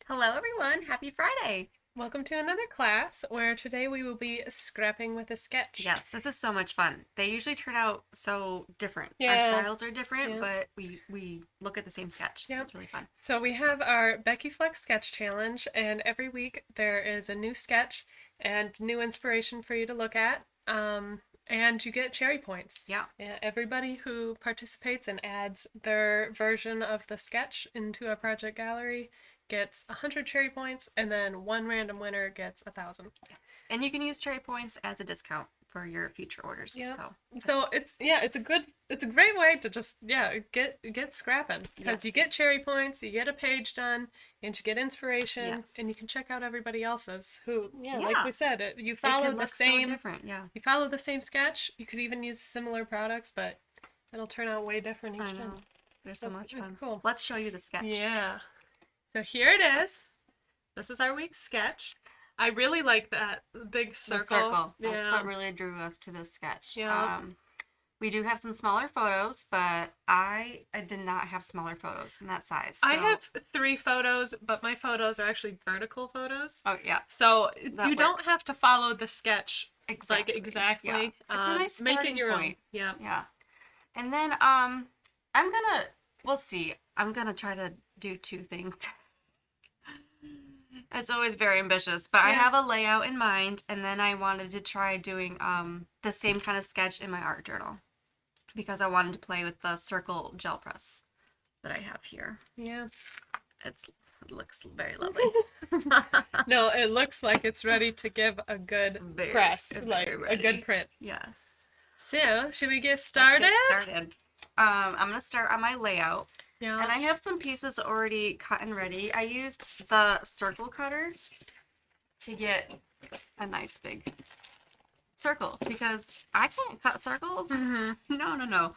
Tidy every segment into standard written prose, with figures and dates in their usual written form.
Hello, everyone. Happy Friday. Welcome to another class where today we will be scrapping with a sketch. Yes, this is so much fun. They usually turn out so different. Our Yeah, styles are different, yeah, but we look at the same sketch, so yeah. it's really fun. So we have our Becky Flex Sketch Challenge, and every week there is a new sketch and new inspiration for you to look at. And you get cherry points. Yeah. Yeah, everybody who participates and adds their version of the sketch into a project gallery gets 100 cherry points, and then one random winner gets 1,000. Yes. And you can use cherry points as a discount for your future orders. Yeah. So, So it's a great way to just get scrapping because yes. you get cherry points, you get a page done, and you get inspiration, Yes. and you can check out everybody else's who like Yeah. we said, you It follow could the look so same different. Yeah. you follow the same sketch. You could even use similar products, but it'll turn out way different each I time. know. They're so much It's fun. cool. Let's show you the sketch. Yeah. So here it is. This is our week's sketch. I really like that big circle. The circle. That's Yeah. what really drew us to this sketch. Yeah. We do have some smaller photos, but I did not have smaller photos in that size. I So. have 3 photos, but my photos are actually vertical photos. Oh yeah, So that you don't works. have to follow the sketch Exactly. exactly. Yeah. It's a nice Make it starting your point. own. Yeah. Yeah. And then we'll see. I'm gonna try to do 2 things. It's always very ambitious, but I Yeah. have a layout in mind, and then I wanted to try doing the same kind of sketch in my art journal because I wanted to play with the circle gel press that I have here. Yeah. It looks very lovely. No, it looks like it's ready to give a good Very, press, very like a ready. good print. Yes. So, should we get Let's started? get started. I'm gonna start on my layout. Yeah. And I have some pieces already cut and ready. I used the circle cutter to get a nice big circle because I can't cut circles. Mhm. No.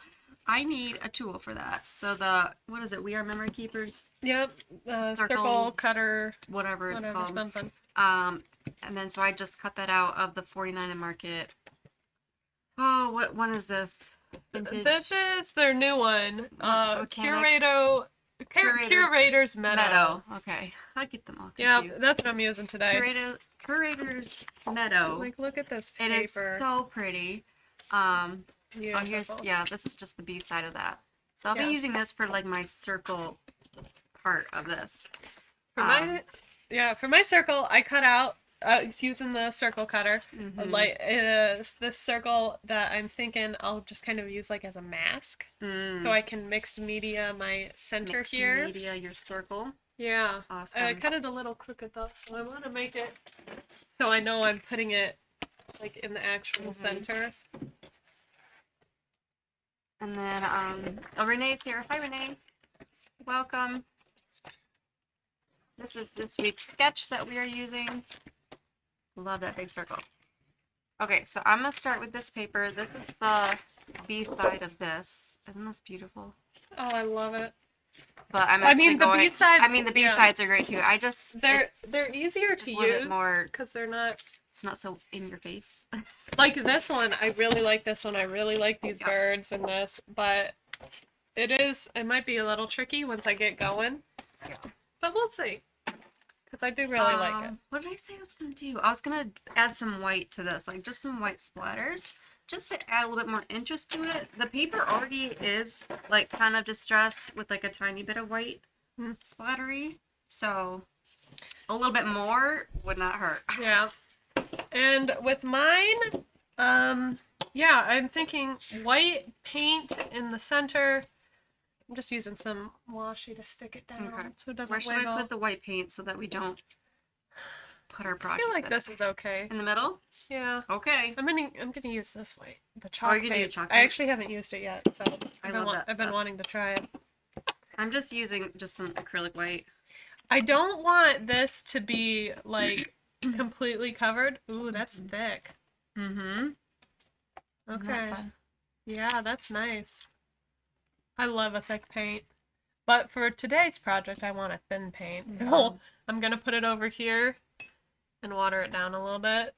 I need a tool for that. So what is it? We Are Memory Keepers, Yep. Circle- Circle cutter, whatever it's whatever, called. something. And then so I just cut that out of the 49 and Market. Oh, what one is this? Vintage This is their new one. Botanic Curator's Meadow. Okay, I get them all Yeah, confused. that's what I'm using today. Curator's Meadow. Like, look at this It is paper. so pretty. Beautiful. This is just the B side of that. So I'll Yeah. be using this for like my circle part of this. For my circle, I cut out. It's using the circle cutter. Mhm. Like this circle that I'm thinking I'll just kind of use like as a mask, so I can mixed media my center Mixed here. media, your circle. Yeah. Awesome. I cut it a little crooked though, so I want to make it so I know I'm putting it like in the actual center. And then, Renee's here. Hi, Renee. Welcome. This is this week's sketch that we are using. Love that big circle. Okay, so I'm going to start with this paper. This is the B side of this. Isn't this beautiful? Oh, I love it. But I mean, the B-sides- the yeah. B-sides are great too. They're easier just to a little bit use more, because they're not it's not so in your face. like this one. I really like this one. I really like these Yeah. birds and this, but it might be a little tricky once I get going. Yeah. But we'll see. Because I do really like it. What did I say I was going to do? I was going to add some white to this, like just some white splatters, just to add a little bit more interest to it. The paper already is like kind of distressed with like a tiny bit of white splattery, so a little bit more would not hurt. Yeah. And with mine, I'm thinking white paint in the center. I'm just using some washi to stick it down Okay. so it doesn't Where should wiggle. I put the white paint so that we don't put our I project feel like in this is okay. the middle? Yeah. Okay. I'm gonna use this white, the Oh, chalk you're gonna do paint. chalk I paint? actually haven't used it yet, so I love that I've been stuff. wanting to try it. I'm just using just some acrylic white. I don't want this to be like completely covered. Ooh, that's thick. Mm-hmm. Okay. Yeah, that's nice. I love a thick paint. But for today's project, I want a thin paint. So Mhm. I'm going to put it over here and water it down a little bit.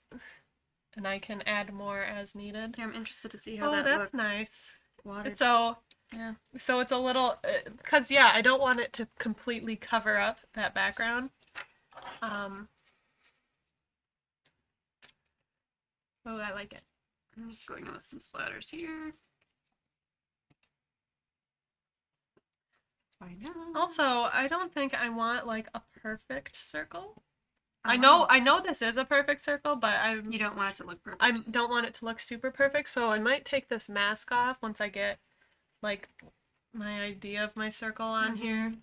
And I can add more as needed. Yeah, I'm interested to see how Oh, that that's looks. nice. Watered. So Yeah. So it's a little, because yeah, I don't want it to completely cover up that background. Oh, I like it. I'm just going in with some splatters here. Why not? Also, I don't think I want like a perfect circle. Oh. I know this is a perfect circle, but You don't want it to look perfect. I don't want it to look super perfect, so I might take this mask off once I get like my idea of my circle on here,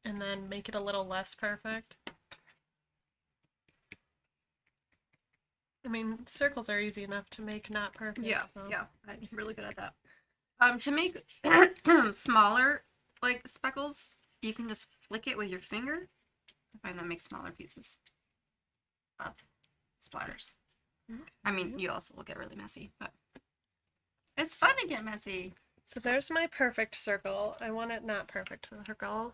and then make it a little less perfect. I mean, circles are easy enough to make not perfect. Yeah, so. yeah, I'm really good at that. To make smaller like speckles, you can just flick it with your finger. I find that makes smaller pieces of splatters. I mean, you also will get really messy, but it's fun to get messy. So there's my perfect circle. I want it not perfect circle.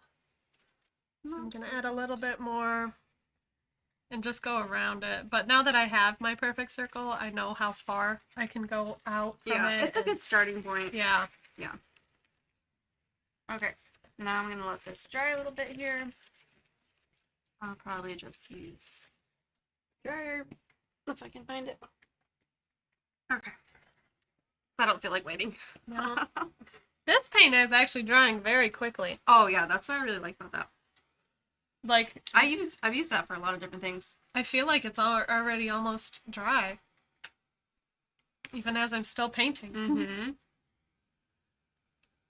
So I'm gonna add a little bit more and just go around it. But now that I have my perfect circle, I know how far I can go out from it. It's a good starting point. Yeah. Okay, now I'm gonna let this dry a little bit here. I'll probably just use dryer if I can find it. Okay. I don't feel like waiting. No. This paint is actually drying very quickly. Oh yeah, that's what I really like about that. Like I've used that for a lot of different things. I feel like it's already almost dry. Even as I'm still painting. Mm-hmm.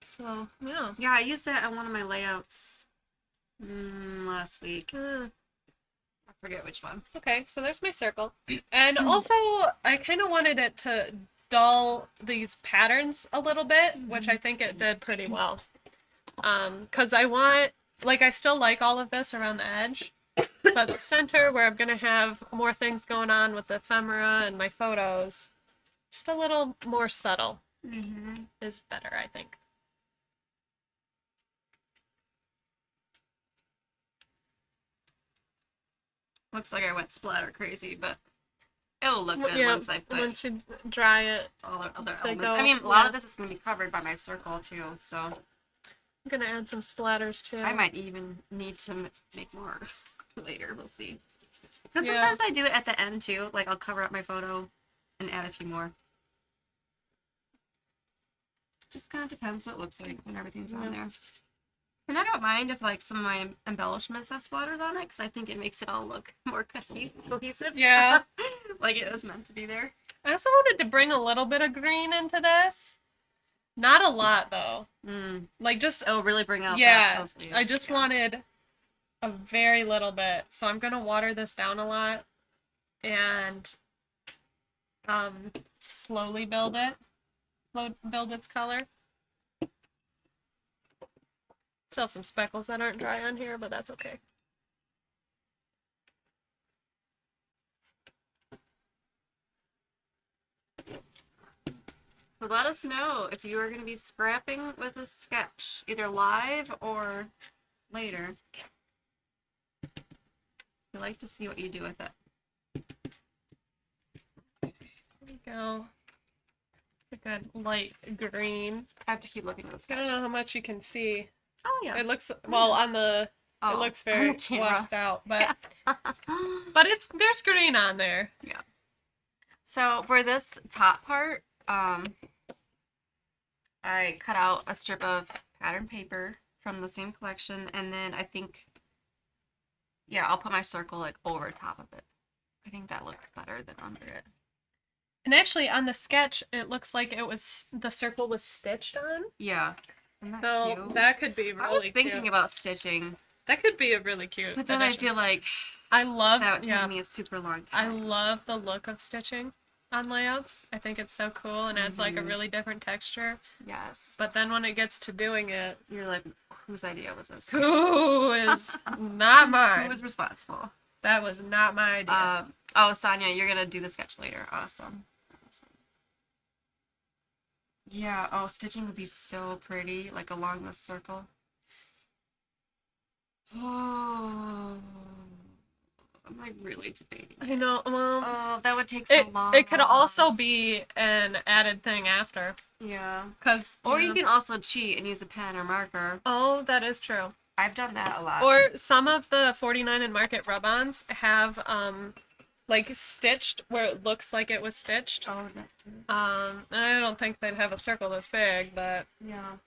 So, yeah. Yeah, I used that on one of my layouts last week. I forget which one. Okay, so there's my circle. And also, I kind of wanted it to dull these patterns a little bit, which I think it did pretty well. Because I want, like, I still like all of this around the edge, but the center where I'm going to have more things going on with the ephemera and my photos, just a little more subtle is better, I think. Looks like I went splatter crazy, but it'll look good once I put once you dry it. all the other they elements. go- I mean, a lot yeah. of this is going to be covered by my circle too, so I'm going to add some splatters too. I might even need to make more later. We'll see. Because Yeah. sometimes I do it at the end too. Like I'll cover up my photo and add a few more. Just kind of depends what it looks like when everything's on there. And I don't mind if like some of my embellishments have splatters on it because I think it makes it all look more cohesive. Yeah. Like it was meant to be there. I also wanted to bring a little bit of green into this. Not a lot though. Like just It'll really bring out those leaves. I just wanted a very little bit. So I'm gonna water this down a lot and slowly build its color. Still have some speckles that aren't dry on here, but that's okay. So let us know if you are going to be scrapping with a sketch, either live or later. We like to see what you do with it. There we go. It's a good light green. I have to keep looking at the I sketch. don't know how much you can see. Oh yeah. It looks well on the. Oh, it looks on very the camera. washed out, but Yeah. but there's green on there. Yeah. So for this top part, I cut out a strip of pattern paper from the same collection, and then I think, yeah, I'll put my circle like over top of it. I think that looks better than under it. And actually, on the sketch, it looks like the circle was stitched on. Yeah. Isn't that So cute? that could be really I was thinking cute. about stitching, That could be a really cute. but then I addition. feel like I love that would take me a super long I time. love the look of stitching on layouts. I think it's so cool and adds like a really different texture. Yes. But then when it gets to doing it, You're like, whose idea was this? who is not mine? Who was responsible? That was not my idea. Oh, Sonia, you're gonna do the sketch later. Awesome. Yeah, oh, stitching would be so pretty, like along the circle. Oh, I'm like really debating. I know. Well, Oh, that would take so long. it could also be an added thing after. Yeah. Cause Or you can also cheat and use a pen or marker. Oh, that is true. I've done that a lot. Or some of the 49 and Market rub-ons have like stitched where it looks like it was stitched. Oh, that too. I don't think they'd have a circle this big, but Yeah.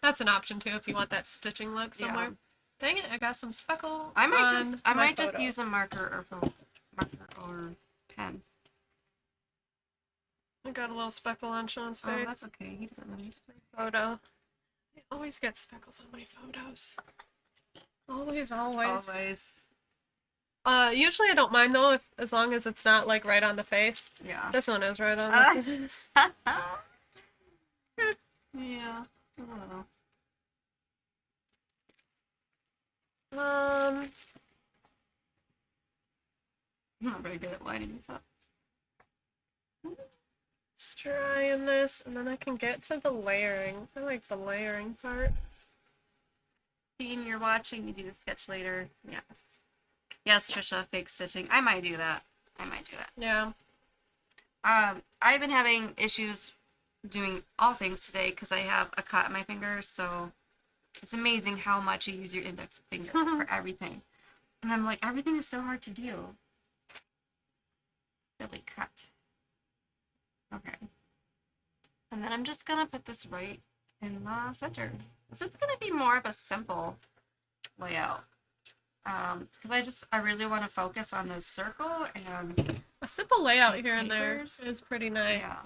that's an option too if you want that stitching look Yeah. somewhere. Dang it, I got some speckle. I might on just I my might just photo. use a marker or pen. I got a little speckle on Sean's Oh, face. that's okay. He doesn't mind. Photo. I always get speckles on my photos. Always, always. Always. Usually I don't mind though, as long as it's not like right on the face. Yeah. This one is right on Ah. the face. Yeah. I don't know. Um, I'm not very good at lining this up. just trying this, and then I can get to the layering. I like the layering part. Seeing you're watching, you do the sketch later. Yes. Yes, Trisha, fake stitching. I might do that. Yeah. I've been having issues doing all things today because I have a cut in my finger, so it's amazing how much you use your index finger for everything. And I'm like, everything is so hard to do. Silly cut. Okay. And then I'm just gonna put this right in the center. This is gonna be more of a simple layout. Because I really want to focus on this circle and A simple layout These here and there papers. is pretty nice. yeah.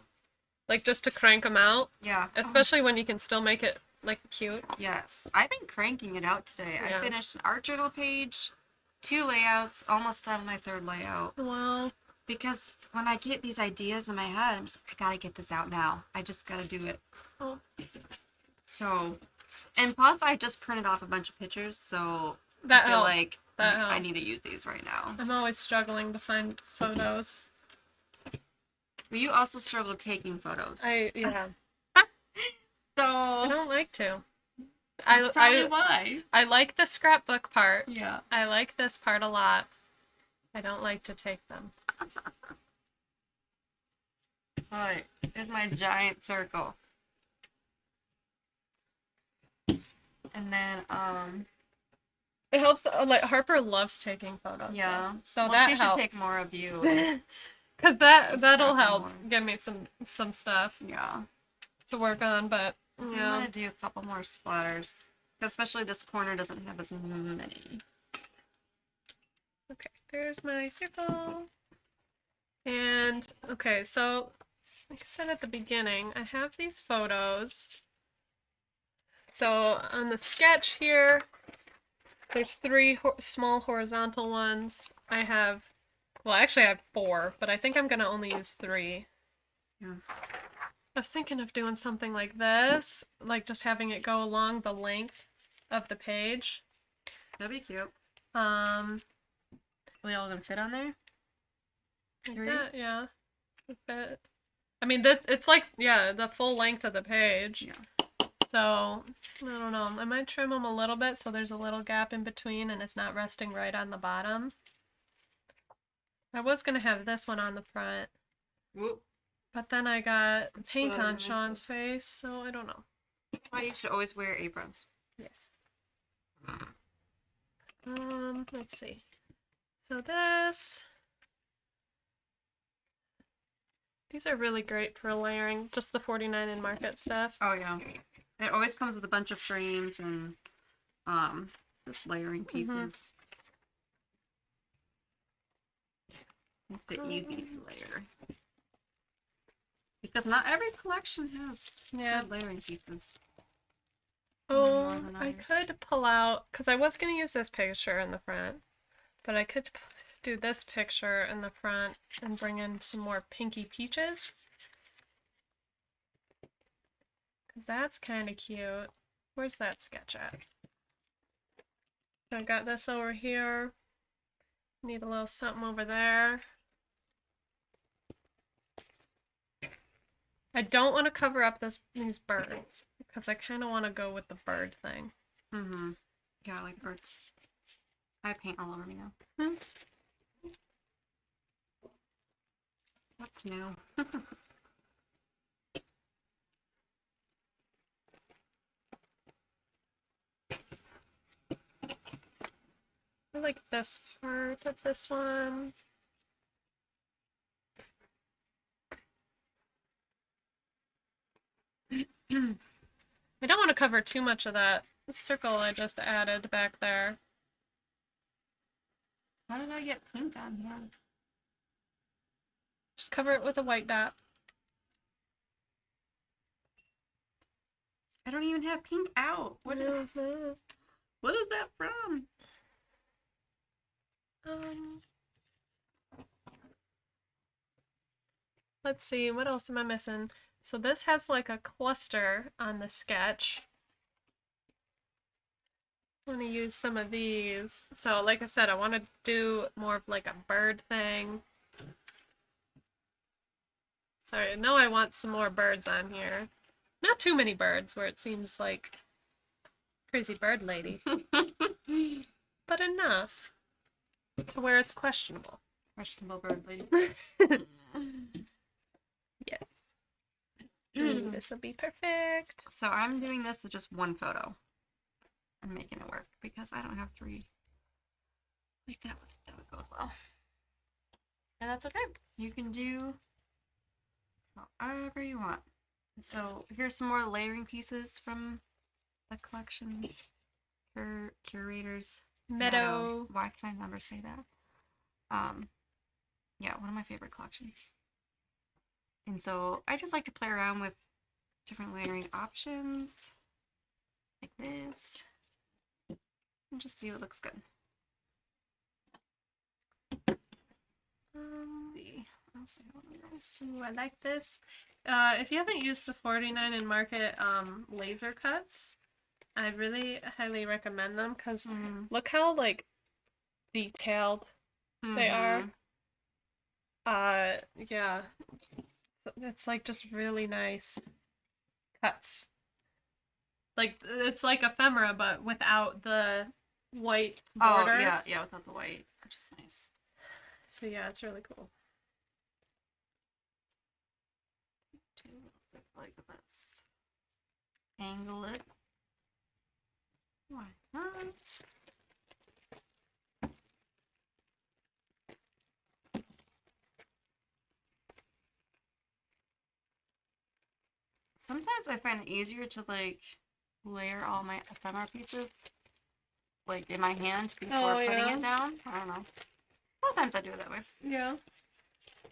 Like just to crank them out, Yeah. especially when you can still make it like cute. Yes. I've been cranking it out today. Yeah. I finished an art journal page, 2 layouts, almost done my 3rd layout. Wow. Because when I get these ideas in my head, I'm just like, I gotta get this out now. I just gotta do it. Oh. So, and plus I just printed off a bunch of pictures, so That I feel helps. like That I helps. need to use these right now. I'm always struggling to find photos. But you also struggle taking photos. Yeah. So I don't like to. that's probably I why. I like the scrapbook part. Yeah. I like this part a lot. I don't like to take them. Alright, here's my giant circle. And then, It helps. Like Harper loves taking photos. yeah. So Well, that she helps. should take more of you. Cause Just that'll scrap help more. give me some stuff Yeah. to work on. But I'm yeah, gonna do a couple more splatters. Especially this corner doesn't have as many. okay. There's my circle. And okay, so like I said at the beginning, I have these photos. So on the sketch here, there's 3 small horizontal ones. I have, well, actually I have 4, but I think I'm gonna only use 3. Yeah. I was thinking of doing something like this, like just having it go along the length of the page. That'd be cute. Um, Are they all gonna fit on there? like 3? that, yeah. A bit. I mean, that it's like, yeah, the full length of the page. Yeah. So, I don't know. I might trim them a little bit so there's a little gap in between and it's not resting right on the bottom. I was gonna have this one on the front, Whoop. but then I got It's paint floating on nice. Sean's face, so I don't know. That's why you should always wear aprons. Yes. Let's see. So this, these are really great for layering, just the 49 and Market stuff. Oh yeah. It always comes with a bunch of frames and just layering pieces. Makes it easy to layer. Because not every collection has Yeah. good layering pieces. Oh, More than I others. could pull out, because I was going to use this picture in the front, but I could do this picture in the front and bring in some more pinky peaches. Because that's kind of cute. Where's that sketch at? I got this over here. Need a little something over there. I don't want to cover up these birds because I kind of want to go with the bird thing. Mm-hmm. Yeah, I like birds. I have paint all over me now. Hmm. What's new? I like this part of this one. I don't want to cover too much of that circle I just added back there. How did I get pink on here? Just cover it with a white dot. I don't even have pink out. What is that from? Let's see, what else am I missing? So this has like a cluster on the sketch. I want to use some of these. So like I said, I want to do more of like a bird thing. So I know I want some more birds on here. Not too many birds where it seems like crazy bird lady. But enough to where it's questionable. Questionable bird lady. Yes. This will be perfect. So I'm doing this with just one photo. I'm making it work because I don't have 3. Like that would go well. And that's okay. You can do however you want. So here's some more layering pieces from the collection. Curators Meadow. Why can I never say that? Yeah, one of my favorite collections. And so I just like to play around with different layering options like this and just see what looks good. Let's see. Ooh, I like this. If you haven't used the 49 and Market laser cuts, I really highly recommend them because look how like detailed they are. Yeah, it's like just really nice cuts. Like it's like ephemera, but without the white border. Oh yeah, without the white, which is nice. So yeah, it's really cool. Do a little bit like this. Angle it. Why not? Sometimes I find it easier to like layer all my ephemera pieces like in my hand before putting it down. I don't know. Sometimes I do it that way. Yeah.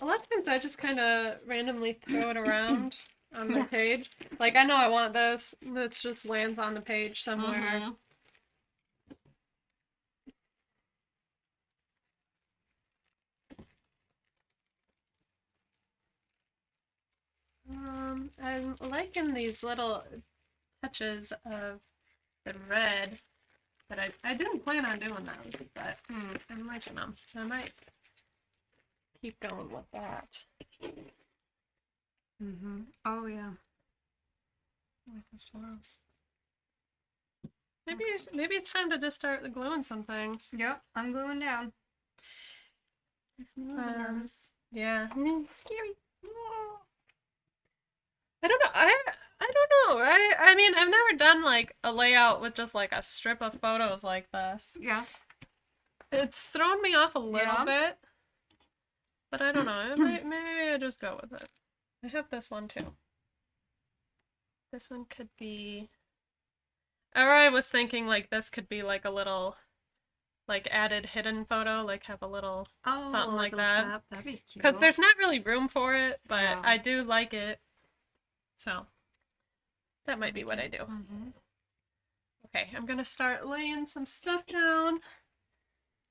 A lot of times I just kind of randomly throw it around on the page. Like, I know I want this. This just lands on the page somewhere. I'm liking these little touches of the red, but I didn't plan on doing those, but I'm liking them, so I might keep going with that. Oh yeah. I like those florals. Maybe it's time to just start gluing some things. Yep, I'm gluing down. Makes me a little nervous. Yeah. Scary. I don't know. I don't know. I mean, I've never done like a layout with just like a strip of photos like this. Yeah. It's thrown me off a little bit, but I don't know. Maybe I just go with it. I have this one too. This one could be, or I was thinking like this could be like a little, like added hidden photo, like have a little something like that. Flap. That'd be cute. Because there's not really room for it, but Yeah. I do like it. So that might be what I do. Okay, I'm gonna start laying some stuff down.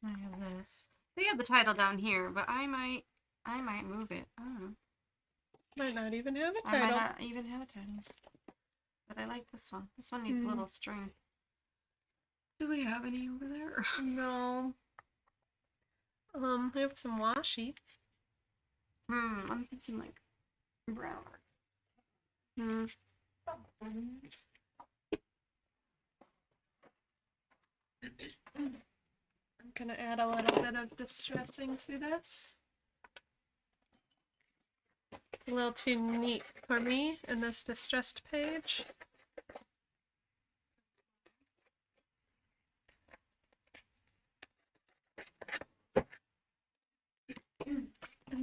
I have this. They have the title down here, but I might move it. I don't know. Might not even have a I title. might not even have a title. But I like this one. This one needs a little string. Do we have any over there? No. We have some washi. I'm thinking like brown. I'm gonna add a little bit of distressing to this. It's a little too neat for me in this distressed page.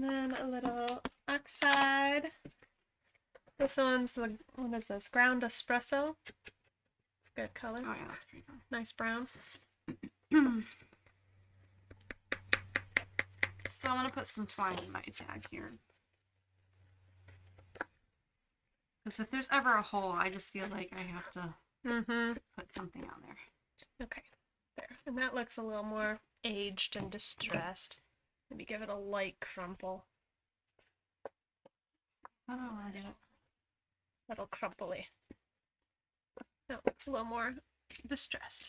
And then a little oxide. This one's the, what is this? Ground espresso. It's a good color. Oh yeah, that's pretty cool. Nice brown. So I'm gonna put some twine in my tag here. Because if there's ever a hole, I just feel like I have to put something on there. Okay, there. And that looks a little more aged and distressed. Maybe give it a light crumple. I don't want to do it. Little crumply. That looks a little more distressed.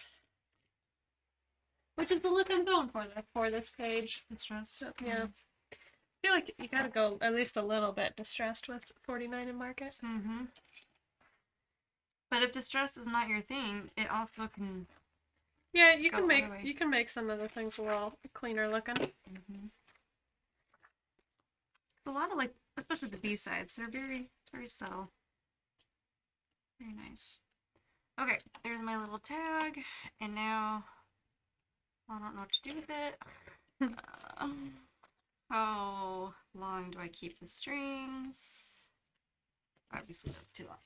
Which is the look I'm going for this page. Distressed. So, yeah. I feel like you gotta go at least a little bit distressed with 49 in Market. Mm-hmm. But if distress is not your thing, it also can. Yeah, you Go can make either way. you can make some of the things a little cleaner looking. Mm-hmm. It's a lot of like, especially the B sides. It's very subtle. Very nice. Okay, there's my little tag, and now I don't know what to do with it. How long do I keep the strings? Obviously, that's too long.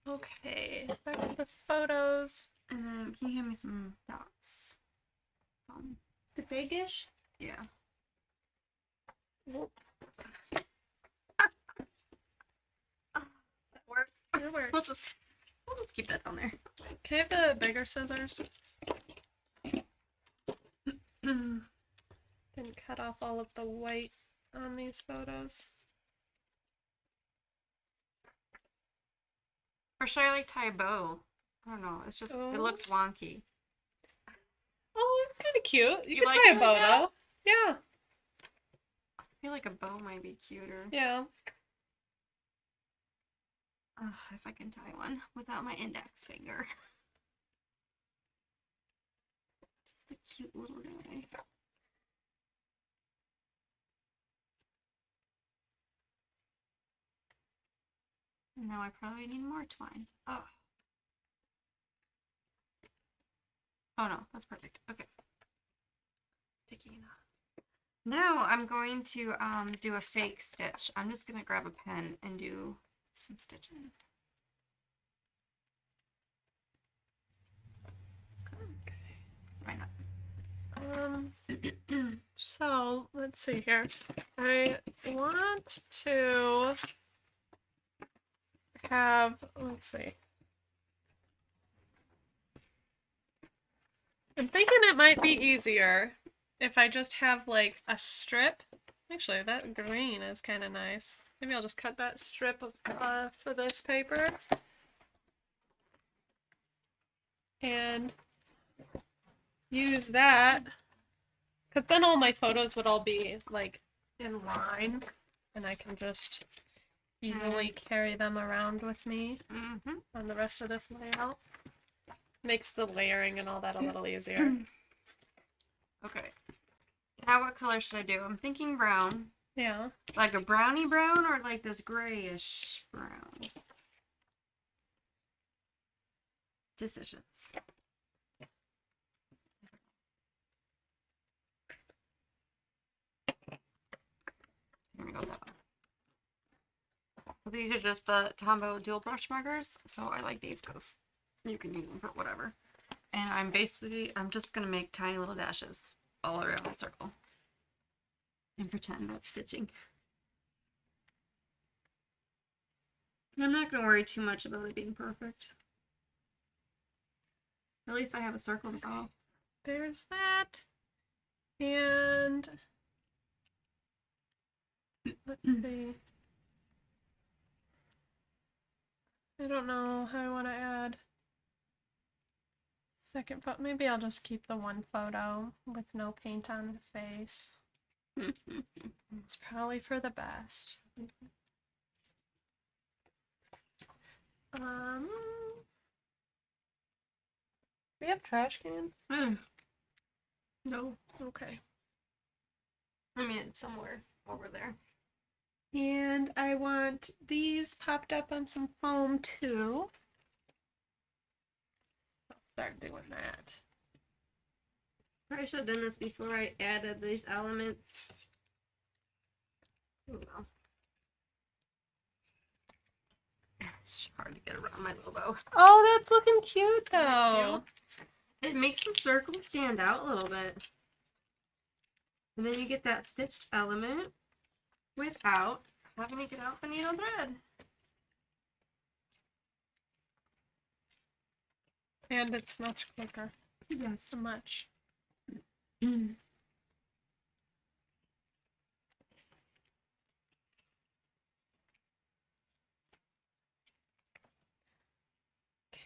Okay, back to the photos. And then, can you hand me some dots? The bigish? Yeah. That works. It works. We'll just keep that on there. Can I have the bigger scissors? And cut off all of the white on these photos. Or should I like tie a bow? I don't know. It's just, it looks wonky. Oh, it's kind of cute. You You can like tie it a bow like that? though. Yeah. I feel like a bow might be cuter. Yeah. Ugh, if I can tie one without my index finger. Just a cute little guy. Now I probably need more twine. Oh. Oh no, that's perfect. Okay. Sticking it up. Now I'm going to do a fake stitch. I'm just gonna grab a pen and do some stitching. Why not? So let's see here. I want to have, let's see. I'm thinking it might be easier if I just have like a strip. Actually, that green is kind of nice. Maybe I'll just cut that strip for this paper. And use that. Because then all my photos would all be like in line. And I can just easily carry them around with me on the rest of this layout. Makes the layering and all that a little easier. Okay. Now what color should I do? I'm thinking brown. Yeah. Like a brownie brown or like this grayish brown? Decisions. Here we go. That one. So these are just the Tombow dual brush markers. So I like these because you can use them for whatever. And I'm just going to make tiny little dashes all around the circle. And pretend that's stitching. And I'm not going to worry too much about it being perfect. At least I have a circle to draw. There's that. And let's see. I don't know how I want to add second photo. Maybe I'll just keep the one photo with no paint on the face. It's probably for the best. We have trash cans? No. Okay. I mean, it's somewhere over there. And I want these popped up on some foam too. I'll start doing that. Probably should have done this before I added these elements. Oh well. It's hard to get around my logo. Oh, that's looking cute though. It makes the circle stand out a little bit. And then you get that stitched element without having to get out the needle thread. And it's much quicker. Yes. So much. Okay,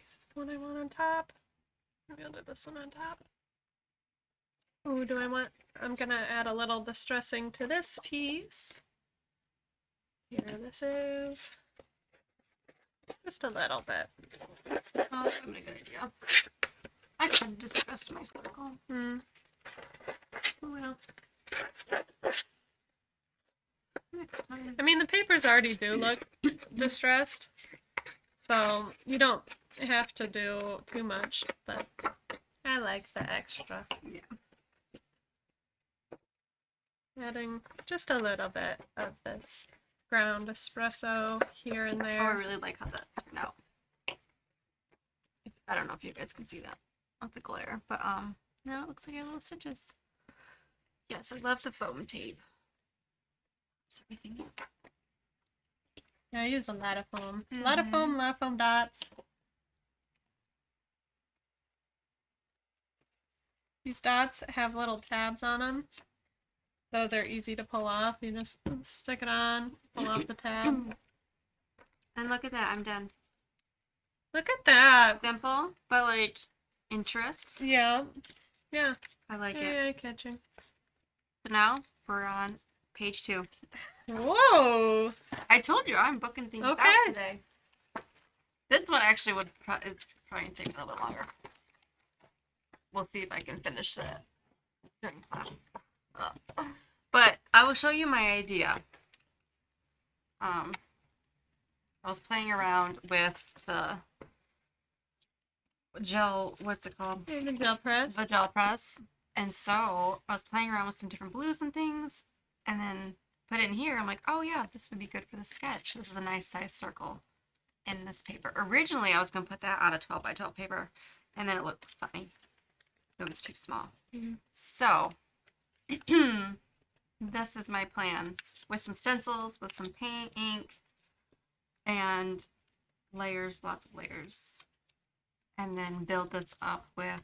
is this the one I want on top? Maybe I'll do this one on top. Oh, do I want... I'm gonna add a little distressing to this piece. Here this is. Just a little bit. Oh, that's a good idea. I could have distressed my circle. Hmm. Oh well. I mean, the papers already do look distressed, so you don't have to do too much, but I like the extra. Yeah. Adding just a little bit of this ground espresso here and Oh, I there. really like how that turned out. I don't know if you guys can see that with the glare, but no, it looks like I have little stitches. Yes, I love the foam tape. Is everything? Yeah, I use a lot of foam. A lot of foam dots. These dots have little tabs on them, so they're easy to pull off. You just stick it on, pull off the tab. And look at that, I'm done. Look at that. Simple, but like interest. Yeah. Yeah. I like it. Yeah, catching. So now we're on page 2. Whoa. I told you I'm booking things out Okay. today. This one actually is probably gonna take a little bit longer. We'll see if I can finish that during class. But I will show you my idea. I was playing around with the gel, what's it called? The gel press. The gel press. And so I was playing around with some different blues and things, and then put it in here. I'm like, oh yeah, this would be good for the sketch. This is a nice size circle in this paper. Originally, I was going to put that on a 12 by 12 paper, and then it looked funny. It was too small. Mhm. So, this is my plan. With some stencils, with some paint, ink, and layers, lots of layers. And then build this up with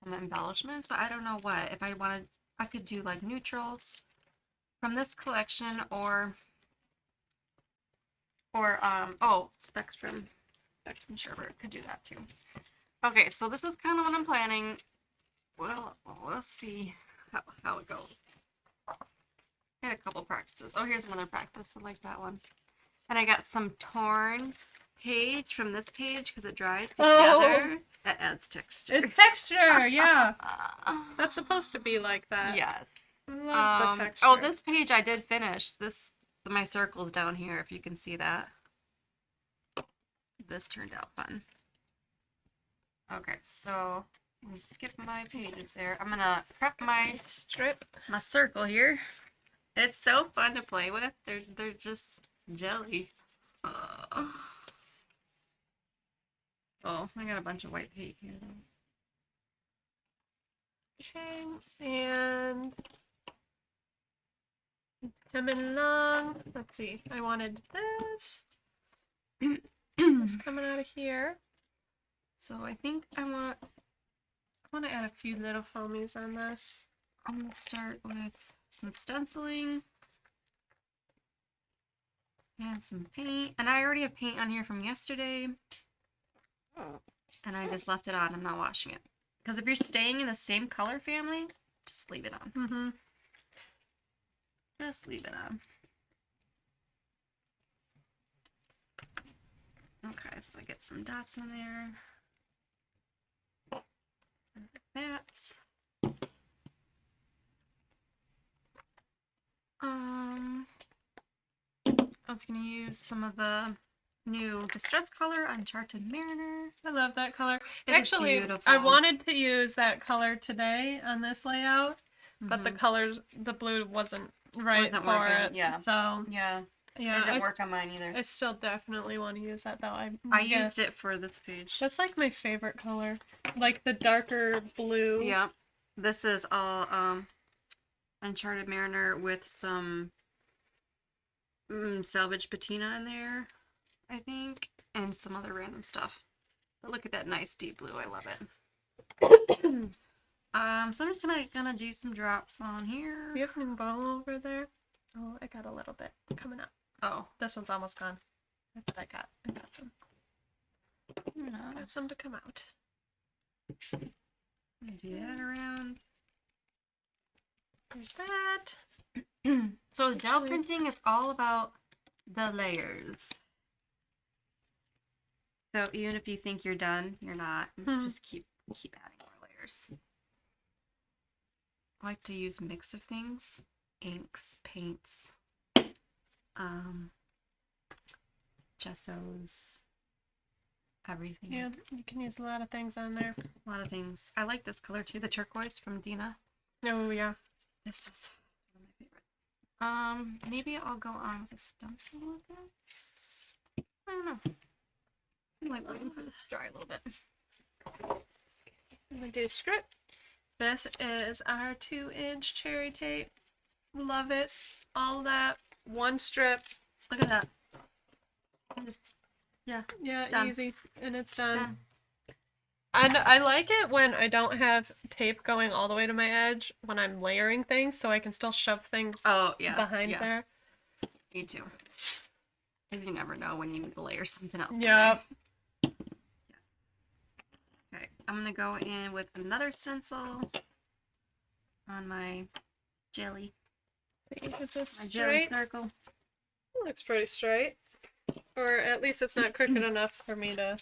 some embellishments, but I don't know what. If I wanted, I could do like neutrals from this collection, or Spectrum Sherbert could do that too. Okay, so this is kind of what I'm planning. Well, we'll see how it goes. I had a couple practices. Oh, here's another practice. I like that one. And I got some torn page from this page because it dried together. That adds texture. It's texture, yeah. That's supposed to be like that. Yes. I love the texture. Oh, this page I did finish. My circle's down here, if you can see that. This turned out fun. Okay, so let me skip my pages there. I'm gonna prep my circle here. It's so fun to play with. They're just jelly. Oh, I got a bunch of white paint here. Okay, and coming along. Let's see. I wanted this. It's coming out of here. So I think I want to add a few little foamies on this. I'm gonna start with some stenciling and some paint. And I already have paint on here from yesterday. And I just left it on. I'm not washing it. Because if you're staying in the same color family, just leave it on. Mm-hmm. Just leave it on. Okay, so I get some dots in there. Like that. I was gonna use some of the new distress color, Uncharted Mariner. I love that color. It is Actually, I beautiful. wanted to use that color today on this layout, but the Mhm. colors, the blue wasn't right Wasn't for working, it. yeah. So Yeah, it yeah, didn't work on mine either. I still definitely want to use that though. I used it for this page. That's like my favorite color, like the darker blue. Yeah, this is all Uncharted Mariner with some salvage patina in there, I think, and some other random stuff. But look at that nice deep blue. I love it. So I'm just gonna do some drops on here. Do you have any ball over there? Oh, I got a little bit coming up. Oh, This one's almost gone. But I got some. no. Got some to come out. Do that around. There's that. So gel printing is all about the layers. So even if you think you're done, you're not. Just keep adding more layers. I like to use a mix of things. Inks, paints, gessos, everything. Yeah, you can use a lot of things on there. A lot of things. I like this color too, the turquoise from Dina. Oh yeah. This was one of my favorites. Maybe I'll go on with a stencil with this. I don't know. I'm like waiting for this to dry a little bit. I'm gonna do script. This is our 2-inch cherry tape. Love it. All that. One strip. Look at that. And just, yeah, Yeah, Done. easy. And it's done. done. And I like it when I don't have tape going all the way to my edge when I'm layering things, so I can still shove things Oh, yeah. behind yeah. there. Me too. Because you never know when you need to layer something else. Yep. Okay, I'm going to go in with another stencil on my jelly. See, is this My jelly straight? circle. Looks pretty straight. Or at least it's not crooked enough for me to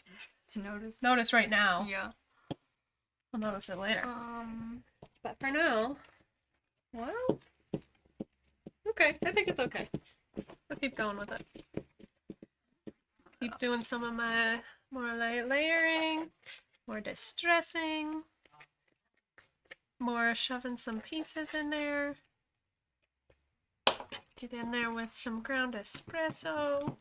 To notice. notice right now. Yeah. I'll notice it later. But for now, well, okay. I think it's okay. I'll keep going with it. Keep doing some of my more layering, more distressing, more shoving some pieces in there. Get in there with some ground espresso.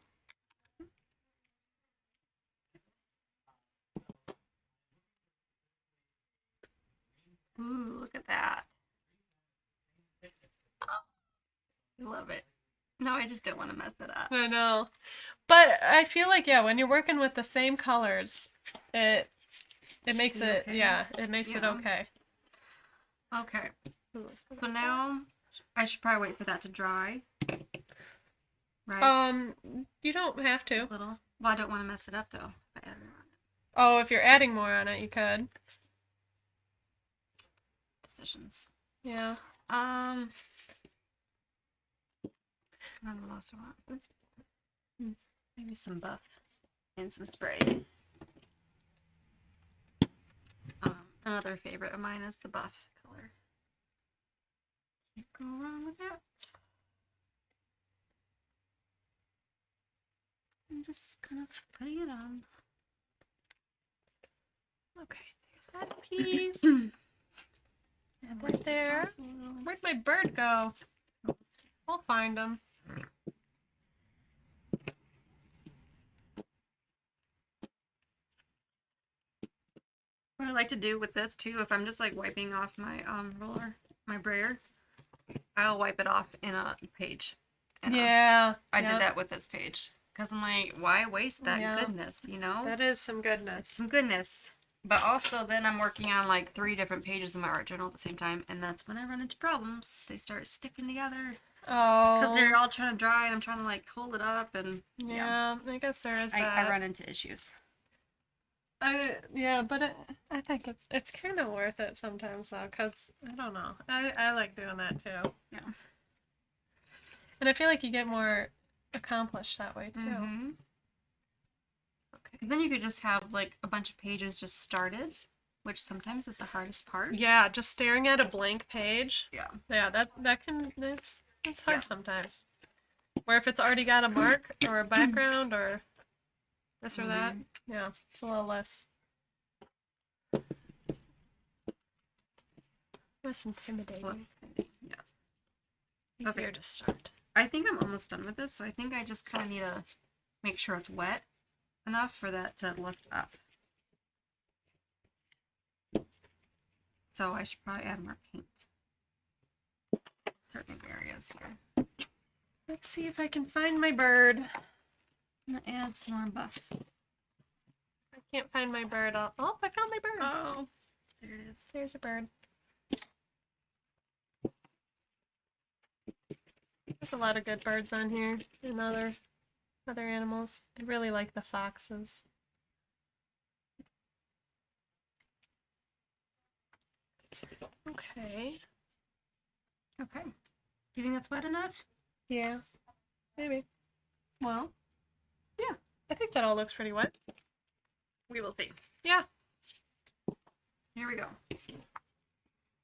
Ooh, look at that. I love it. No, I just don't want to mess it up. I know. But I feel like, yeah, when you're working with the same colors, it makes be it, okay. yeah, it makes it Yeah. okay. Okay. So now I should probably wait for that to dry. Right? You don't have to. A little. Well, I don't want to mess it up though. If I add more on it. Oh, if you're adding more on it, you could. Decisions. Yeah. I don't know what else I want. Maybe some buff and some spray. Another favorite of mine is the buff color. Can't go wrong with that. I'm just kind of putting it on. Okay, there's that piece. Add that there. Where'd my bird go? I'll find him. What I like to do with this too, if I'm just like wiping off my roller, my brayer, I'll wipe it off in a page. And, Yeah. I did that with this page because I'm like, why waste that Yeah. goodness, you know? That is some goodness. It's some goodness. But also then I'm working on like 3 different pages of my art journal at the same time, and that's when I run into problems. They start sticking together because Oh. they're all trying to dry, and I'm trying to like hold it up, and Yeah, I guess there is I that. run into issues. Yeah, but I think it's kind of worth it sometimes though, cause I don't know, I like doing that too. Yeah. And I feel like you get more accomplished that way too. Mhm. Okay. Then you could just have like a bunch of pages just started, which sometimes is the hardest part. Yeah, just staring at a blank page. Yeah. Yeah, it's hard Yeah. sometimes. Where if it's already got a mark or a background or this or that. Yeah, it's a little less intimidating. Yeah. Easier Okay. to start. I think I'm almost done with this, so I think I just kind of need to make sure it's wet enough for that to lift up. So I should probably add more paint. Certain areas here. Let's see if I can find my bird. I'm gonna add some more buff. I can't find my bird. Oh, I found my bird. Oh, there it is. There's a bird. There's a lot of good birds on here and other animals. I really like the foxes. Okay. Okay. Do you think that's wet enough? Yeah. Maybe. Well, Yeah. I think that all looks pretty wet. we will see. Yeah. Here we go.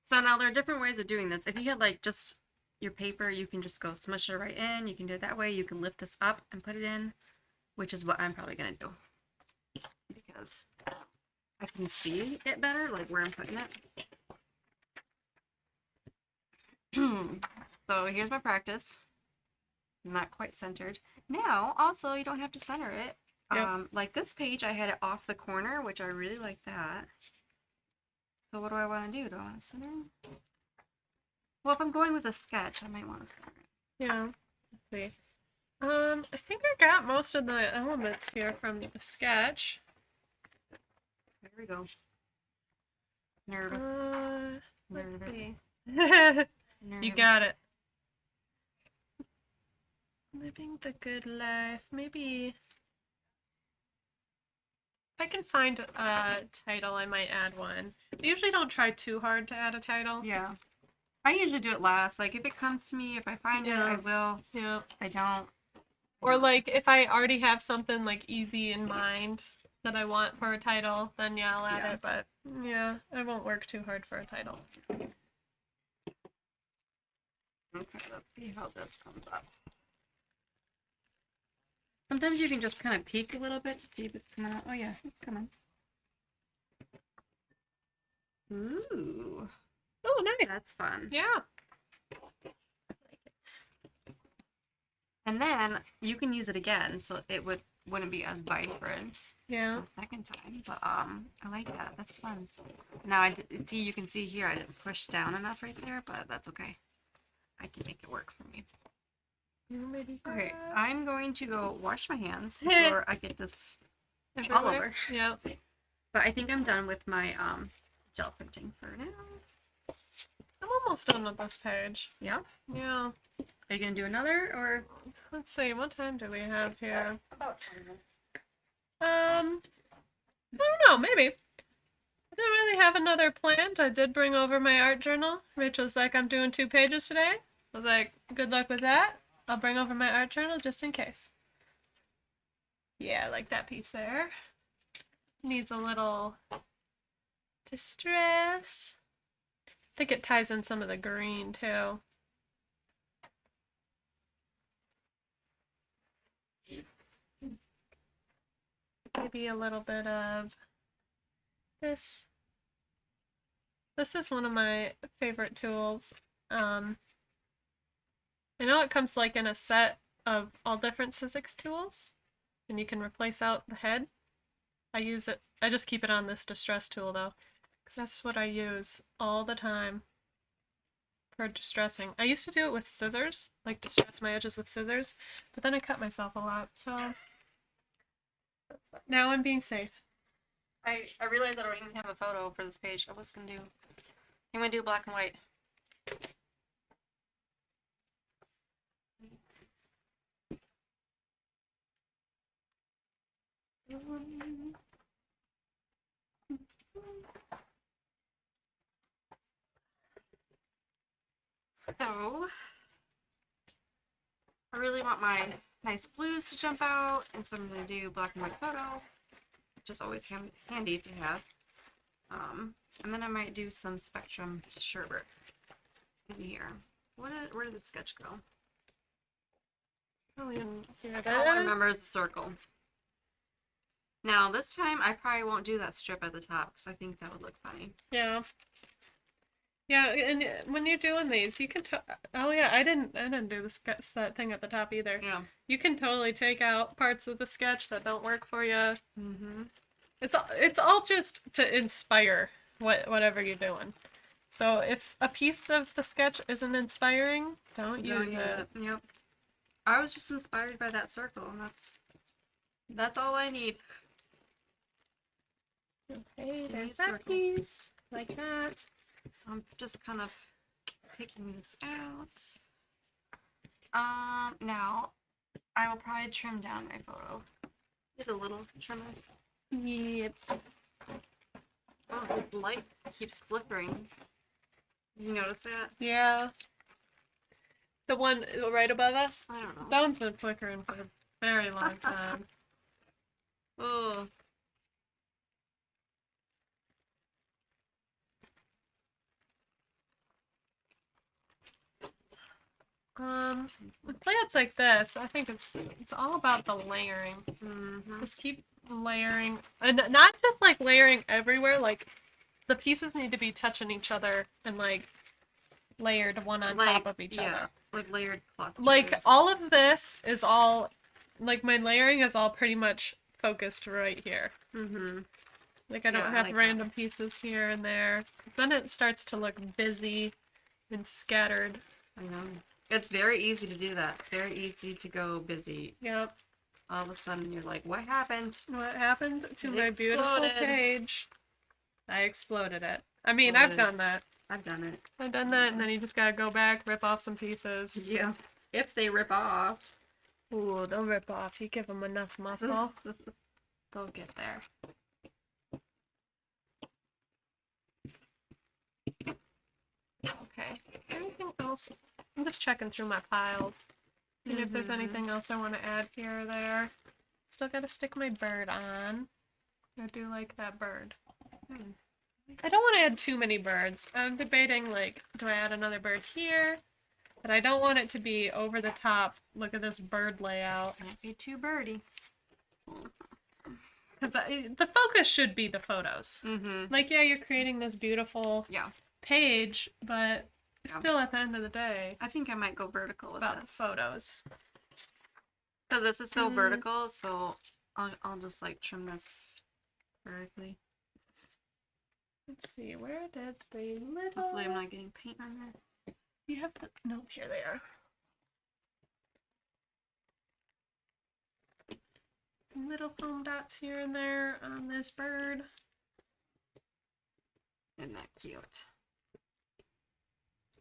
So now there are different ways of doing this. If you had like just your paper, you can just go smush it right in. You can do it that way. You can lift this up and put it in, which is what I'm probably gonna do because I can see it better, like where I'm putting it. So here's my practice. Not quite centered. Now, also, you don't have to center it. Yep. Like this page, I had it off the corner, which I really like that. So what do I want to do? Do I want to center it? Well, if I'm going with a sketch, I might want to center it. Yeah. Let's see. I think I got most of the elements here from the sketch. There we go. Nervous. Let's Nervous. see. Nervous. You got it. Living the good life. Maybe if I can find a title, I might add one. I usually don't try too hard to add a title. Yeah. I usually do it last. Like, if it comes to me, if I find it, I will. Yeah. If I don't. Or like if I already have something like easy in mind that I want for a title, then yeah, I'll add it. But yeah, I won't work too hard for a title. Okay, let's see how this comes up. Sometimes you can just kind of peek a little bit to see if it's coming out. Oh yeah, it's coming. Ooh, Oh, nice. that's fun. Yeah. I like it. And then you can use it again, so it wouldn't be as vibrant Yeah. the second time. But I like that. That's fun. Now see, you can see here I didn't push down enough right there, but that's okay. I can make it work for me. Okay, I'm going to go wash my hands before I get this all over. Yeah. But I think I'm done with my gel printing for now. I'm almost done with this page. Yeah. Yeah. Are you gonna do another or? Let's see, what time do we have here? About 10 minutes. I don't know, maybe. I didn't really have another planned. I did bring over my art journal. Rachel's like, I'm doing 2 pages today. I was like, good luck with that. I'll bring over my art journal just in case. Yeah, I like that piece there. Needs a little distress. I think it ties in some of the green too. Maybe a little bit of this. This is one of my favorite tools. I know it comes like in a set of all different Sizzix tools, and you can replace out the head. I use it, I just keep it on this distress tool though, because that's what I use all the time for distressing. I used to do it with scissors, like distress my edges with scissors, but then I cut myself a lot, so That's fine. now I'm being safe. I realized I don't even have a photo for this page. I'm gonna do black and white. So, I really want my nice blues to jump out, and so I'm going to do black and white photo, which is always handy to have. And then I might do some Spectrum sherbet in here. Where did the sketch go? Probably in here. All I remember is the circle. Now this time I probably won't do that strip at the top because I think that would look funny. Yeah. Yeah, and when you're doing these, you can. Oh yeah, I didn't do the sketch that thing at the top either. Yeah. You can totally take out parts of the sketch that don't work for you. Mm-hmm. It's all just to inspire whatever you're doing. So if a piece of the sketch isn't inspiring, don't use it. Yep. I was just inspired by that circle, and that's all I need. Okay, Give me there's a that circle. piece, like that. So I'm just kind of picking this out. Now I will probably trim down my photo. Get a little trimmer. Yep. Oh, the light keeps flickering. You notice that? Yeah. The one right above us? I don't know. That one's been flickering for a very long time. Oh. With plants like this, I think it's all about the layering. Mm-hmm. Just keep layering, and not just like layering everywhere. Like the pieces need to be touching each other and like layered one on top of each other. Like layered clusters. Like all of this is all, like my layering is all pretty much focused right here. Mm-hmm. Like I don't Yeah, I have like that. random pieces here and there. Then it starts to look busy and scattered. I know. It's very easy to do that. It's very easy to go busy. Yep. All of a sudden you're like, what happened? What happened to It my beautiful exploded. page? I exploded it. I mean, I've Exploded. done that. I've done it. I've done that, and then you just gotta go back, rip off some pieces. Yeah. If they rip off. Ooh, they'll rip off. You give them enough muscle, they'll get there. Okay. Is there anything else? I'm just checking through my piles. And if there's Mhm. anything else I want to add here or there. Still gotta stick my bird on. I do like that bird. I don't want to add too many birds. I'm debating, like, do I add another bird here? But I don't want it to be over the top. Look at this bird layout. Can't be too birdie. Because the focus should be the photos. Mm-hmm. Like, yeah, you're creating this beautiful Yeah. page, but Yeah. still at the end of the day, I think I might go vertical it's with about the this. photos. Because this is so Mm. vertical, so I'll just like trim this vertically. Let's see, where did the little... Hopefully I'm not getting paint on this. You have the... Nope, here they are. Some little foam dots here and there on this bird. Isn't that cute?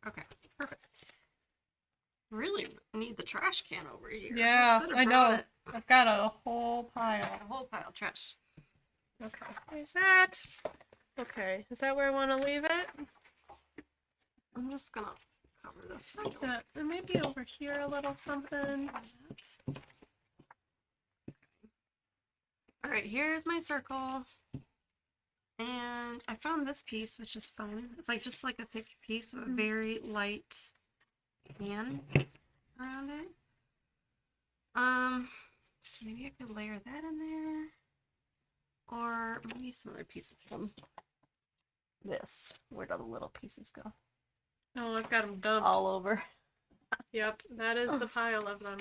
Okay, perfect. Really need the trash can over here. Yeah, Should've I brought know. it. I've got a whole A pile. whole pile of trash. Okay, there's that. Okay, is that where I want to leave it? I'm just gonna cover this. Like that. And maybe over here a little something. Alright, here's my circle. And I found this piece, which is fun. It's like just like a thick piece with a very light tan around it. So maybe I could layer that in there. Or maybe some other pieces from this. Where do the little pieces go? Oh, I've got them dumped. All over. Yep, that is the pile of them.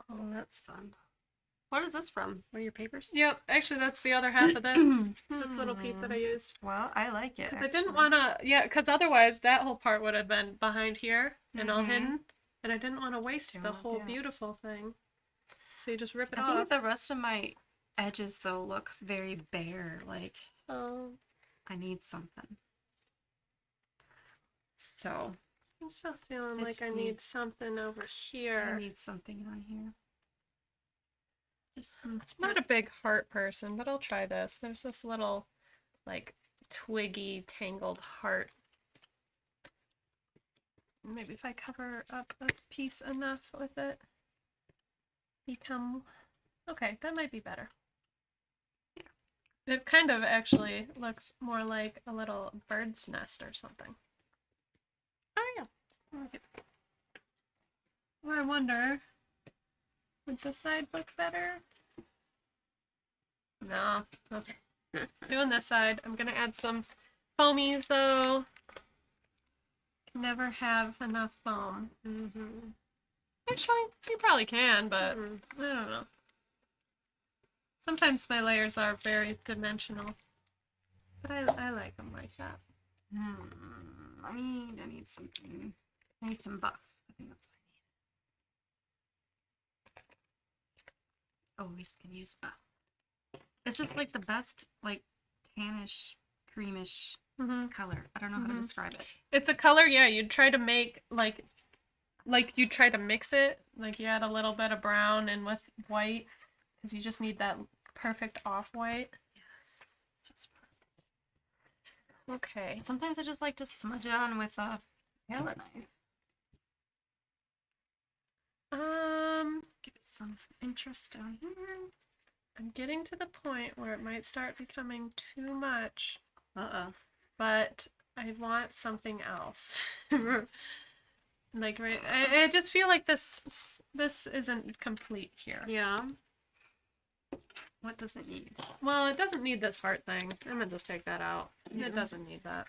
Oh, that's fun. What is this from? What are your papers? Yep, actually that's the other half of this. This little piece that I used. Well, I like it. Because I didn't want to, yeah, because otherwise that whole part would have been behind here and all Mhm. hidden. And I didn't want to waste Don't the want whole that. beautiful thing. So you just rip it I off. think the rest of my edges, though, look very bare. Like, Oh, I need something. So, I'm still feeling It like just I need needs- something over I here. need something on here. Just some. I'm not a big heart person, but I'll try this. There's this little, like, twiggy, tangled heart. Maybe if I cover up a piece enough with it, become... Okay, that might be better. It kind of actually looks more like a little bird's nest or something. Oh yeah. I like it. Well, I wonder, would this side look better? No. Okay. Doing this side. I'm gonna add some foamies though. Can never have enough foam. Actually, you probably can, but I don't know. Sometimes my layers are very dimensional, but I like them like that. I need something. I need some buff. I think that's what I need. Always can use buff. It's just like the best, like tannish, creamish color. I don't know how to describe it. It's a color, yeah. You'd try to make like you try to mix it. Like you add a little bit of brown and with white, because you just need that perfect off-white. Yes, it's just perfect. Okay. Sometimes I just like to smudge it on with a palette knife. Give it some interest down here. I'm getting to the point where it might start becoming too much, but I want something else. Like, right, I just feel like this isn't complete here. Yeah. What does it need? Well, it doesn't need this heart thing. I'm gonna just take that out. It doesn't need that.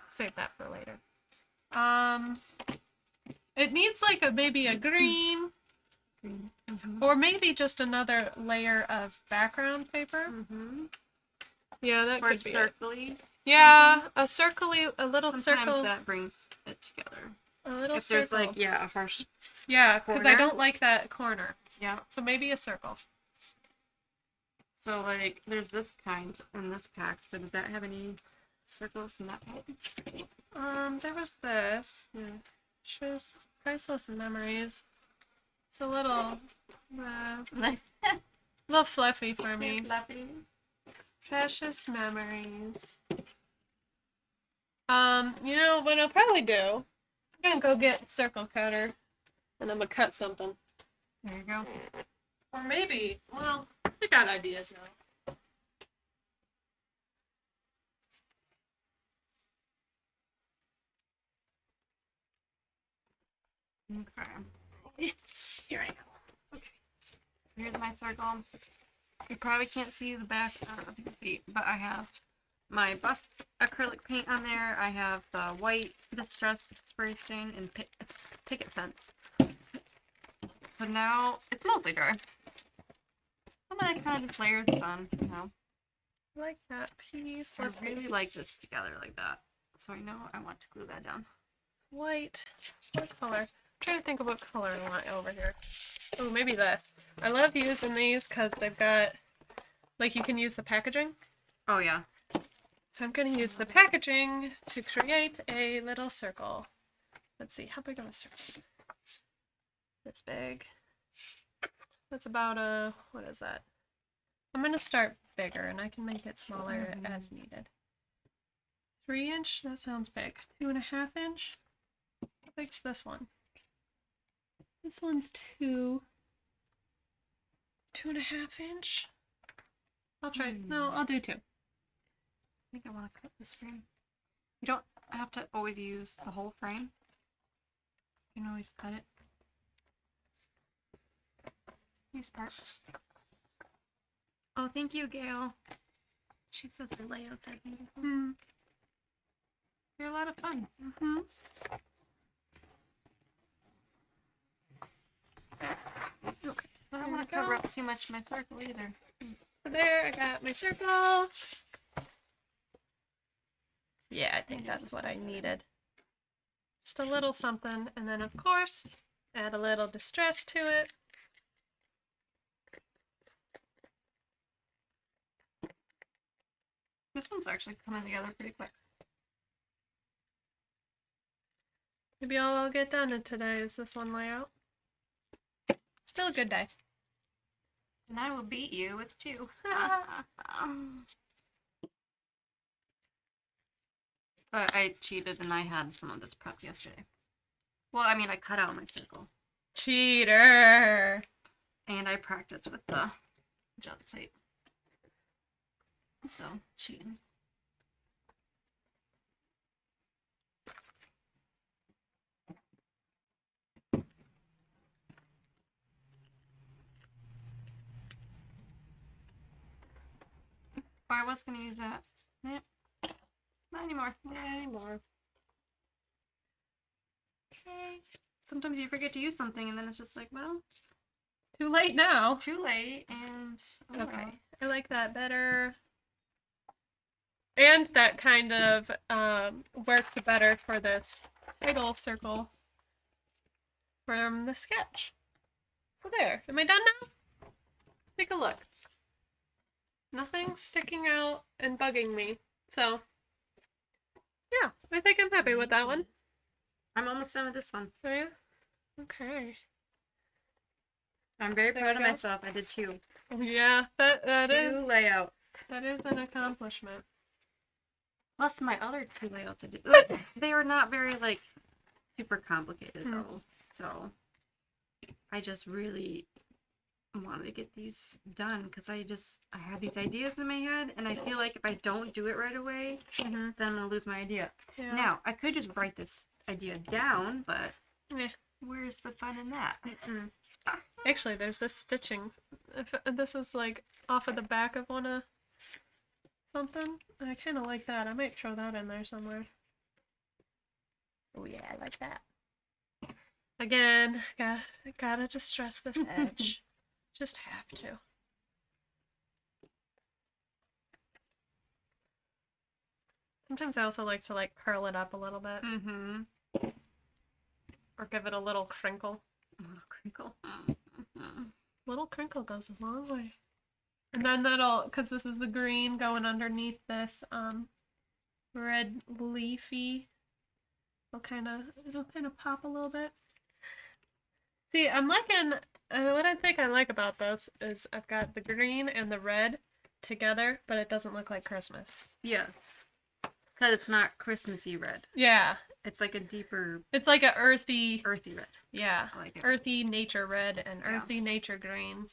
Save that for later. It needs like maybe a green. Or maybe just another layer of background paper. Yeah, that Or could be it. circly. Yeah, a little Sometimes circle. that brings it together. A little If circle. there's like, yeah, a harsh. Yeah, because I corner. don't like that corner. Yeah. So maybe a circle. So like, there's this kind in this pack. So does that have any circles in that pack? There was this. Yeah. Shows priceless memories. It's a little fluffy for me. Fluffy. Precious memories. You know what I'll probably do? I'm gonna go get circle cutter, and I'm gonna cut something. There you go. Or maybe, well, I got ideas now. Okay. Here I go. Okay. So here's my circle. You probably can't see the back. I don't know if you can see, but I have my buff acrylic paint on there. I have the white distress spray stain and it's picket fence. So now it's mostly dry. I'm gonna kind of just layer this on somehow. I like that piece. I really like this together like that. So I know I want to glue that down. White. What color? I'm trying to think of what color I want over here. Oh, maybe this. I love using these because they've got, like, you can use the packaging. Oh yeah. So I'm going to use the packaging to create a little circle. Let's see, how big of a circle? This big. That's about a, what is that? I'm going to start bigger and I can make it smaller as needed. 3 inch? That sounds big. 2.5 inch? How big's this one? This one's 2.5 inch? I'll try, no, I'll do 2. I think I want to cut this frame. You don't have to always use the whole frame. You can always cut it. Use part. Oh, thank you, Gail. She says the layouts are beautiful. You're a lot of fun. Okay, so I don't want to cover up too much of my circle either. So there, I got my circle. Yeah, I think that's what I needed. Just a little something, and then of course, add a little distress to it. This one's actually coming together pretty quick. Maybe all I'll get done in today is this one layout. Still a good day. And I will beat you with 2. But I cheated and I had some of this prepped yesterday. Well, I mean, I cut out my circle. Cheater! And I practiced with the gel plate. So, cheating. I was gonna use that. Yep. Not anymore. Not anymore. Okay. Sometimes you forget to use something and then it's just like, well, Too late now. too late and oh Okay. well. I like that better. And that kind of worked better for this title circle from the sketch. So there. Am I done now? Take a look. Nothing's sticking out and bugging me. So, yeah, I think I'm happy with that one. I'm almost done with this one. Oh, yeah? Okay. I'm very There proud we of go. myself. I did two. Yeah, that is Two layouts. an accomplishment. Plus my other two layouts I did. Like, they were not very like super complicated though. So I just really wanted to get these done because I have these ideas in my head and I feel like if I don't do it right away, Mm-hmm. then I'm gonna lose my idea. Yeah. Now I could just write this idea down, but Yeah. where's the fun in that? Actually, there's this stitching. If this is like off of the back of one of something, I kind of like that. I might throw that in there somewhere. Oh yeah, I like that. Again, gotta just stress this edge. Just have to. Sometimes I also like to like curl it up a little bit Mm-hmm. or give it a little crinkle. A little crinkle. Little crinkle goes a long way. And then that'll, because this is the green going underneath this red leafy, it'll kind of pop a little bit. See, I'm liking, what I think I like about this is I've got the green and the red together, but it doesn't look like Christmas. Yes. Because it's not Christmassy red. Yeah, It's like a deeper, it's like a earthy, earthy red. yeah, I like it. earthy nature red and Yeah. earthy nature green.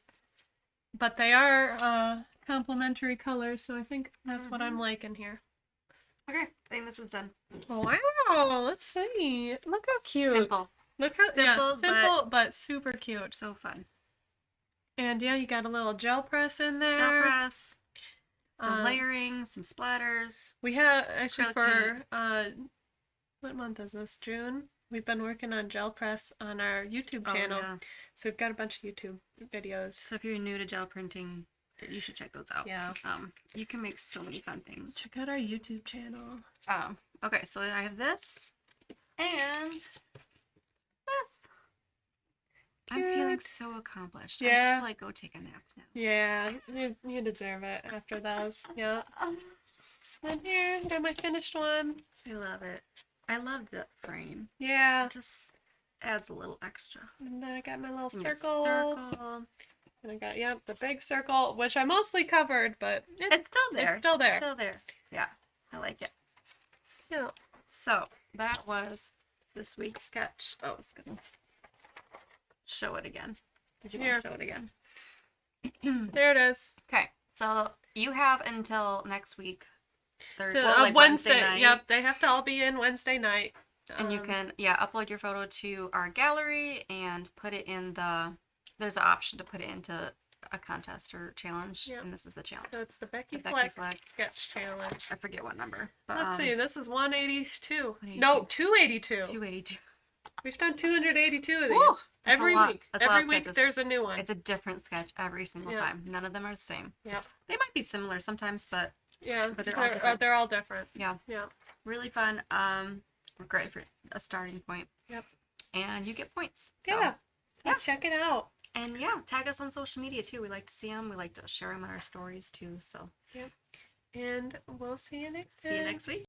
But they are complementary colors, so I think that's what I'm liking here. Okay, I think this is done. Wow, let's see. Look how cute. Simple. Look how Simple, simple but super cute. So fun. And yeah, you got a little gel press in there. Gel press, some Um, layering, some splatters. We have actually Acrylic for what month is this? June. We've been working on gel press on our YouTube channel. Yeah. So we've got a bunch of YouTube videos. So if you're new to gel printing, you should check those out. Yeah. You can make so many fun things. Check out our YouTube channel. Okay, so I have this and this. I'm feeling Cute. so accomplished. I Yeah. should like go take a nap now. Yeah, you deserve it after those. Yeah. And here, got my finished one. I love it. I love the frame. Yeah. It just adds a little extra. And then I got my little And your circle. circle. And I got, yep, the big circle, which I mostly covered, but It's still there. It's still there. Still there. Yeah, I like it. yeah. So that was this week's sketch. Oh, I was gonna show it again. Did you Here. want to show it again? There it is. Okay, so you have until next week, Thursday, Wednesday. night, Yep, they have to all be in Wednesday night. and you can upload your photo to our gallery and put it in the. There's an option to put it into a contest or challenge, Yep. and this is the challenge. So it's the Becky, The Becky Fleck Fleck. sketch challenge. I forget what number, but Let's see, this is 182. 182. No, 282. 282. We've done 282 of these. Woo! That's a Every lot. week. That's a lot Every of week sketches. there's a new one. It's a different sketch every single Yeah. time. None of them are the same. Yep. They might be similar sometimes, but Yeah, But they're all different. they're all different. yeah, Yeah. really fun. Great for a starting point. Yep. And you get points. So, Yeah. yeah. Check it out. And yeah, tag us on social media too. We like to see them. We like to share them in our stories too. So And we'll see you next time. see you next week.